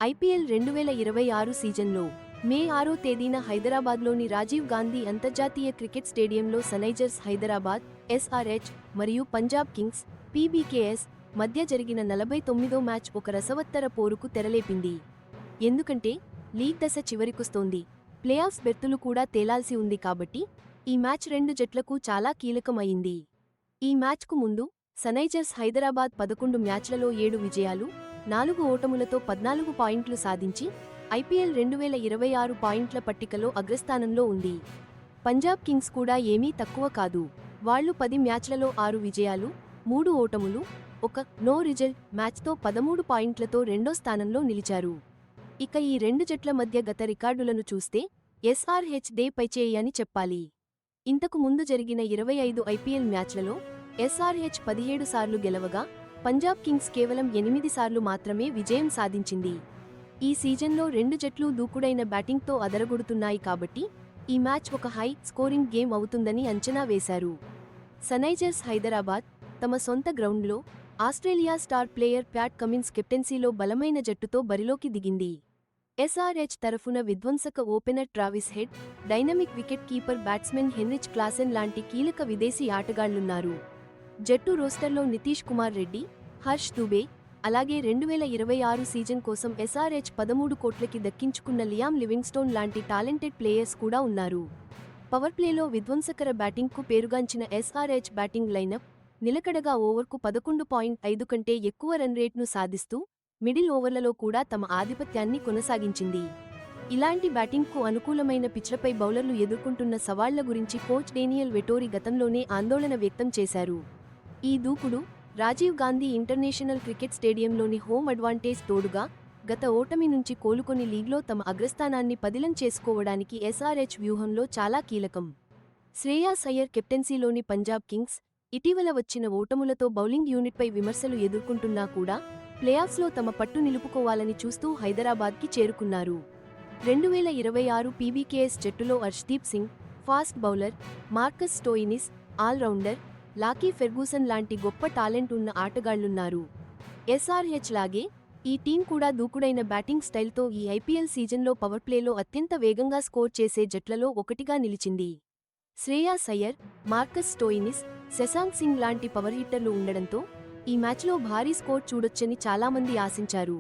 IPL 2026 సీజన్లో మే 6వ తేదీన హైదరాబాద్లోని రాజీవ్ గాంధీ అంతర్జాతీయ క్రికెట్ స్టేడియంలో సన్రైజర్స్ హైదరాబాద్ ఎస్ఆర్హెచ్ మరియు పంజాబ్ కింగ్స్ పీబీకేఎస్ మధ్య జరిగిన 49వ మ్యాచ్ ఒక రసవత్తర పోరుకు తెరలేపింది. ఎందుకంటే లీగ్ దశ చివరికొస్తోంది, ప్లేఆఫ్స్ బెర్తులు కూడా తేలాల్సి ఉంది కాబట్టి ఈ మ్యాచ్ రెండు జట్లకు చాలా కీలకం అయింది. ఈ మ్యాచ్కు ముందు సన్రైజర్స్ హైదరాబాద్ 11 మ్యాచ్లలో 7 విజయాలు, 4 ఓటములతో 14 పాయింట్లు సాధించి ఐపీఎల్ 2026 పాయింట్ల పట్టికలో అగ్రస్థానంలో ఉంది. పంజాబ్ కింగ్స్ కూడా ఏమీ తక్కువ కాదు. వాళ్లు 10 మ్యాచ్లలో 6 విజయాలు, 3 ఓటములు, ఒక నో రిజల్ట్ మ్యాచ్తో 13 పాయింట్లతో రెండో స్థానంలో నిలిచారు. ఇక ఈ రెండు జట్ల మధ్య గత రికార్డులను చూస్తే ఎస్ఆర్హెచ్ దే పైచేయి అని చెప్పాలి. ఇంతకు ముందు జరిగిన 25 ఐపీఎల్ మ్యాచ్లలో ఎస్ఆర్హెచ్ 17 సార్లు గెలవగా పంజాబ్ కింగ్స్ కేవలం 8 సార్లు మాత్రమే విజయం సాధించింది. ఈ సీజన్లో రెండు జట్లు దూకుడైన బ్యాటింగ్తో అదరగొడుతున్నాయి కాబట్టి ఈ మ్యాచ్ ఒక హై స్కోరింగ్ గేమ్ అవుతుందని అంచనా వేశారు. సన్రైజర్స్ హైదరాబాద్ తమ సొంత గ్రౌండ్లో Australia star player Pat Cummins కెప్టెన్సీలో బలమైన జట్టుతో బరిలోకి దిగింది. ఎస్ఆర్హెచ్ తరఫున విధ్వంసక opener Travis Head, dynamic wicket keeper batsmen Heinrich Klaasen లాంటి కీలక విదేశీ ఆటగాళ్లున్నారు. జట్టు రోస్టర్లో నితీష్ కుమార్ రెడ్డి, హర్ష్ దుబే, అలాగే 2026 సీజన్ కోసం ఎస్ఆర్హెచ్ 13 కోట్లకి దక్కించుకున్న లియామ్ లివింగ్స్టోన్ లాంటి టాలెంటెడ్ ప్లేయర్స్ కూడా ఉన్నారు. పవర్ ప్లేలో విధ్వంసకర బ్యాటింగ్కు పేరుగాంచిన ఎస్ఆర్హెచ్ బ్యాటింగ్ లైనప్ నిలకడగా ఓవర్కు 11.5 కంటే ఎక్కువ రన్ రేట్ను సాధిస్తూ మిడిల్ ఓవర్లలో కూడా తమ ఆధిపత్యాన్ని కొనసాగించింది. ఇలాంటి బ్యాటింగ్కు అనుకూలమైన పిచ్లపై బౌలర్లు ఎదుర్కొంటున్న సవాళ్ల గురించి కోచ్ డేనియల్ వెటోరి గతంలోనే ఆందోళన వ్యక్తం చేశారు. ఈ దూకుడు రాజీవ్ గాంధీ ఇంటర్నేషనల్ క్రికెట్ స్టేడియంలోని హోమ్ అడ్వాంటేజ్ తోడుగా గత ఓటమి నుంచి కోలుకొని లీగ్లో తమ అగ్రస్థానాన్ని పదిలం చేసుకోవడానికి ఎస్ఆర్హెచ్ వ్యూహంలో చాలా కీలకం. శ్రేయాస్ అయ్యర్ కెప్టెన్సీలోని పంజాబ్ కింగ్స్ ఇటీవల వచ్చిన ఓటములతో బౌలింగ్ యూనిట్పై విమర్శలు ఎదుర్కొంటున్నా కూడా ప్లేఆఫ్స్లో తమ పట్టు నిలుపుకోవాలని చూస్తూ హైదరాబాద్కి చేరుకున్నారు. 2026 పీబీకేఎస్ జట్టులో Arshdeep Singh, fast bowler, Marcus Stoinis, allrounder Lockie Ferguson లాంటి గొప్ప టాలెంట్ ఉన్న ఆటగాళ్లున్నారు. ఎస్ఆర్హెచ్ లాగే ఈ టీం కూడా దూకుడైన బ్యాటింగ్ స్టైల్తో ఈ ఐపీఎల్ సీజన్లో పవర్ ప్లేలో అత్యంత వేగంగా స్కోర్ చేసే జట్లలో ఒకటిగా నిలిచింది. శ్రేయాస్ అయ్యర్, మార్కస్ స్టోయినిస్, శశాంక్ సింగ్ లాంటి పవర్ హిట్టర్లు ఉండడంతో ఈ మ్యాచ్లో భారీ స్కోర్ చూడొచ్చని చాలామంది ఆశించారు.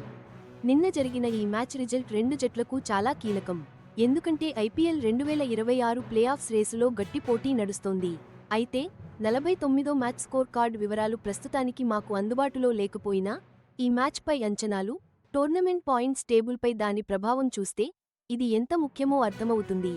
నిన్న జరిగిన ఈ మ్యాచ్ రిజల్ట్ రెండు జట్లకు చాలా కీలకం. ఎందుకంటే ఐపీఎల్ 2026 ప్లేఆఫ్స్ రేసులో గట్టి పోటీ నడుస్తోంది. అయితే 49వ మ్యాచ్ స్కోర్ కార్డ్ వివరాలు ప్రస్తుతానికి మాకు అందుబాటులో లేకపోయినా ఈ మ్యాచ్పై అంచనాలు, టోర్నమెంట్ పాయింట్స్ టేబుల్పై దాని ప్రభావం చూస్తే ఇది ఎంత ముఖ్యమో అర్థమవుతుంది.